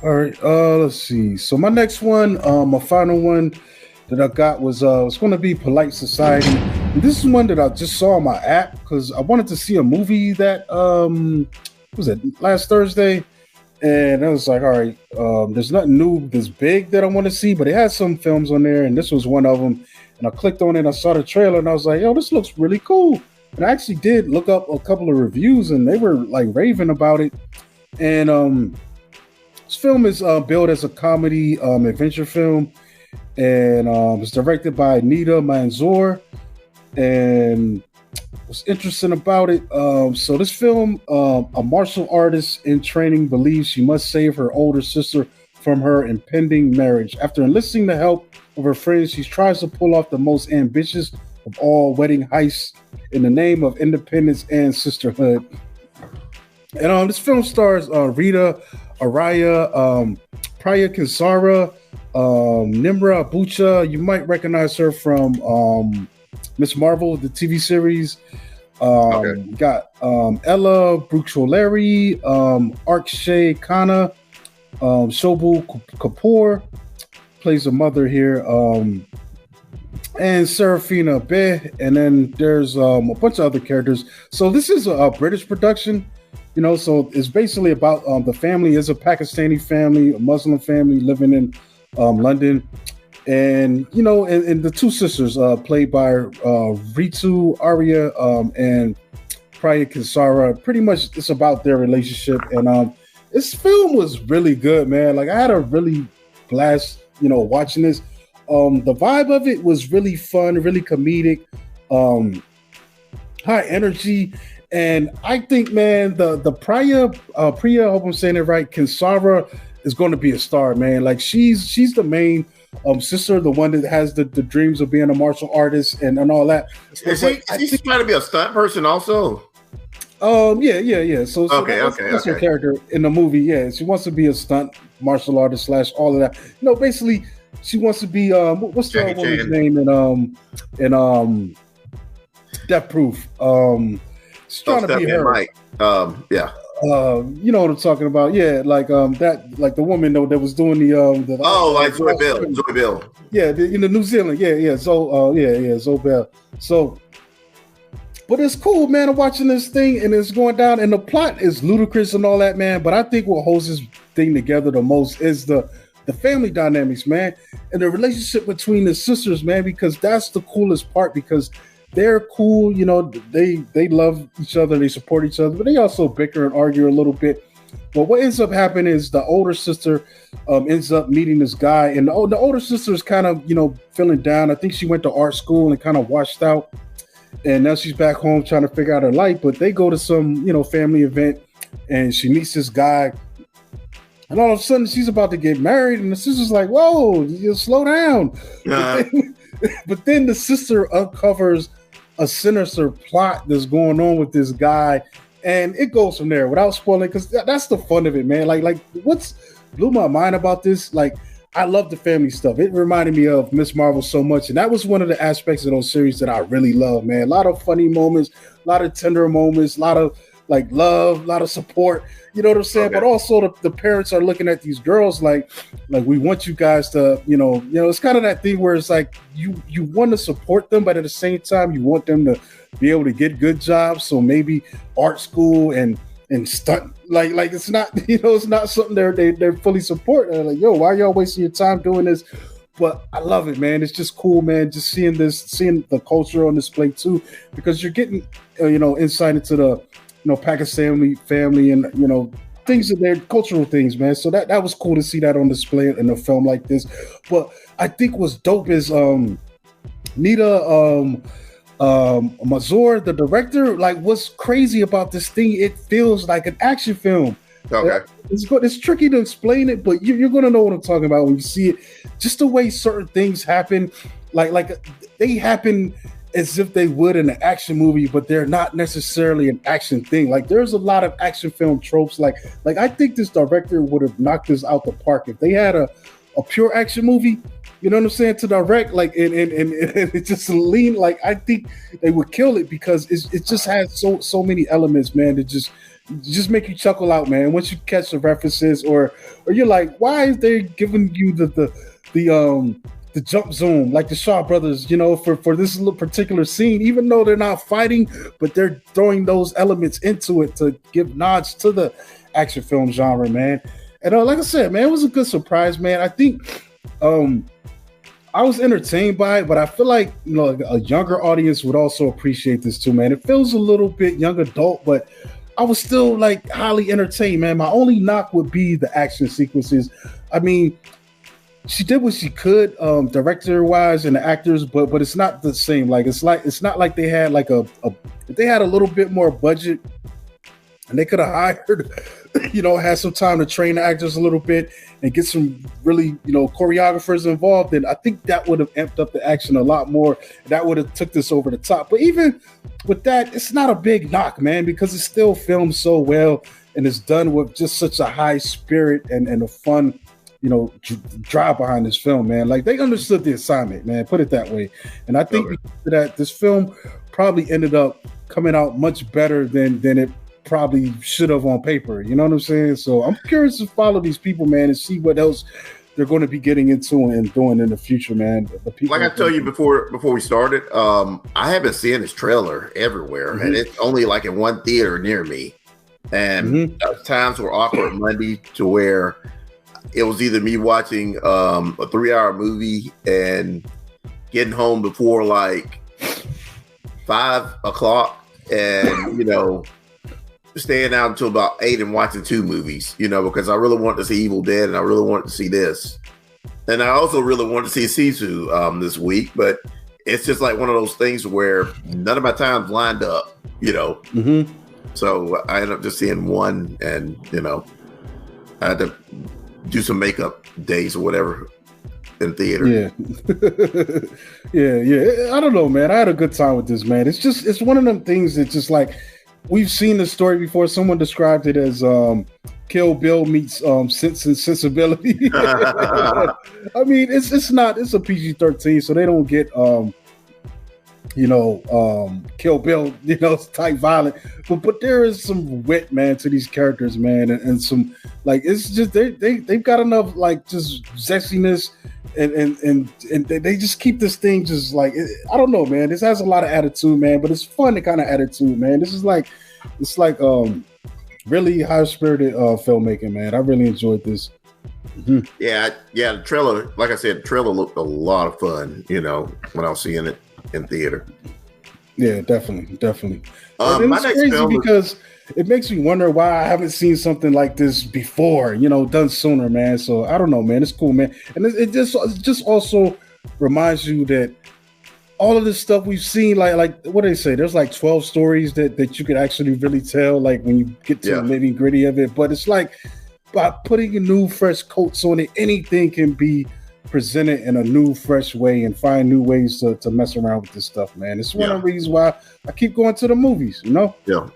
All right, let's see. So my next one, my final one that I got was going to be Polite Society. And this is one that I just saw on my app because I wanted to see a movie that was it last Thursday, and I was like, all right, there's nothing new this big that I want to see, but it has some films on there, and this was one of them. And I clicked on it, and I saw the trailer, and I was like, yo, this looks really cool. And I actually did look up a couple of reviews, and they were like raving about it. And this film is billed as a comedy adventure film, and it's directed by Nita Manzoor. And what's interesting about it, so this film, a martial artist in training believes she must save her older sister from her impending marriage. After enlisting the help of her friends, she tries to pull off the most ambitious of all wedding heists in the name of independence and sisterhood. And this film stars Rita Araya, Priya Kinsara, Nimra Bucha. You might recognize her from Miss Marvel, the TV series. Got Ella Brucholeri, Akshay Khanna, Shobu Kapoor plays a mother here, and Serafina Beh, and then there's a bunch of other characters. So this is a British production. So it's basically about the family is a Pakistani family, a Muslim family living in London. And, and the two sisters played by Ritu Arya and Priya Kinsara. Pretty much it's about their relationship. And this film was really good, man. Like I had a really blast, watching this. The vibe of it was really fun, really comedic, high energy. And I think, man, the Priya, I hope I'm saying it right, Kinsara is going to be a star, man. Like she's the main sister, the one that has the dreams of being a martial artist and all that. Is she trying to be a stunt person also? Yeah. So that's her character in the movie. Yeah, she wants to be a stunt martial artist / all of that. Basically, she wants to be what's the woman's name in Death Proof? She's trying to be her. Mike. Yeah. You know what I'm talking about? Yeah, like that, like the woman though that was doing the like Zoe Bill. Yeah, in the New Zealand. Yeah. Zoe Bell. So, but it's cool, man. I'm watching this thing and it's going down, and the plot is ludicrous and all that, man. But I think what holds this thing together the most is the family dynamics, man, and the relationship between the sisters, man, because that's the coolest part because they're cool, they love each other, they support each other, but they also bicker and argue a little bit. But what ends up happening is the older sister ends up meeting this guy, and the older sister is kind of, feeling down. I think she went to art school and kind of washed out, and now she's back home trying to figure out her life. But they go to some, family event, and she meets this guy, and all of a sudden she's about to get married, and the sister's like, "Whoa, you slow down." But then the sister uncovers a sinister plot that's going on with this guy, and it goes from there without spoiling, because that's the fun of it, man. Like what's blew my mind about this, like I love the family stuff. It reminded me of Miss Marvel so much, and that was one of the aspects of those series that I really love, man. A lot of funny moments, a lot of tender moments, a lot of like love, a lot of support, you know what I'm saying? Okay. But also the parents are looking at these girls like we want you guys to, it's kind of that thing where it's like you want to support them, but at the same time you want them to be able to get good jobs. So maybe art school and stunt, like it's not, it's not something they're fully support. They're like, yo, why are y'all wasting your time doing this? But I love it, man. It's just cool, man. Just seeing the culture on display too, because you're getting, insight into the, Pakistani family and, things that they're cultural things, man. So that was cool to see that on display in a film like this. But I think what's dope is Nita Manzoor, the director, like what's crazy about this thing, it feels like an action film. Okay. It's tricky to explain it, but you're going to know what I'm talking about when you see it. Just the way certain things happen, like they happen as if they would in an action movie, but they're not necessarily an action thing. Like there's a lot of action film tropes. Like I think this director would have knocked this out the park if they had a pure action movie. You know what I'm saying? To direct, like, and it just lean. Like I think they would kill it because it just has so many elements, man. That just just make you chuckle out, man. Once you catch the references, or you're like, why is they giving you the jump zoom like the Shaw Brothers, for this little particular scene, even though they're not fighting, but they're throwing those elements into it to give nods to the action film genre, man. And like I said, man, it was a good surprise, man. I think I was entertained by it, but I feel like, a younger audience would also appreciate this too, man. It feels a little bit young adult, but I was still like highly entertained, man. My only knock would be the action sequences. I mean, she did what she could, director wise and the actors, but it's not the same. Like it's not like they had like if they had a little bit more budget and they could have hired, had some time to train the actors a little bit and get some really, choreographers involved, then I think that would have amped up the action a lot more. That would have took this over the top. But even with that, it's not a big knock, man, because it's still filmed so well and it's done with just such a high spirit and a fun, drive behind this film, man. Like they understood the assignment, man. Put it that way. And I think that this film probably ended up coming out much better than it probably should have on paper. You know what I'm saying? So I'm curious to follow these people, man, and see what else they're going to be getting into and doing in the future, man. The people, like I told you before we started, I haven't seen this trailer everywhere, and it's only like in one theater near me. And times were awkward Monday to where it was either me watching a 3-hour movie and getting home before like 5 o'clock and, staying out until about 8 and watching 2 movies, because I really wanted to see Evil Dead and I really wanted to see this. And I also really wanted to see Sisu this week, but it's just like one of those things where none of my time's lined up, So I ended up just seeing one and, I had to do some makeup days or whatever in theater. Yeah. I don't know, man. I had a good time with this, man. It's one of them things that just like, we've seen the story before. Someone described it as Kill Bill meets Sense and Sensibility. I mean, it's a PG-13, so they don't get Kill Bill, type violent. But there is some wit, man, to these characters, man, and some like it's just they've got enough like just zestiness and they just keep this thing just like I don't know, man. This has a lot of attitude, man, but it's fun kind of attitude, man. This is like really high spirited filmmaking, man. I really enjoyed this. Yeah. The trailer, like I said, the trailer looked a lot of fun. When I was seeing it in theater. Yeah, definitely. My it's next crazy film because it makes me wonder why I haven't seen something like this before, done sooner, man. So I don't know, man. It's cool, man. And it just also reminds you that all of this stuff we've seen, like what do they say? There's like 12 stories that you could actually really tell, like when you get to the nitty gritty of it. But it's like by putting a new fresh coats on it, anything can be presented in a new, fresh way and find new ways to mess around with this stuff, man. It's one of the reasons why I keep going to the movies, Yeah.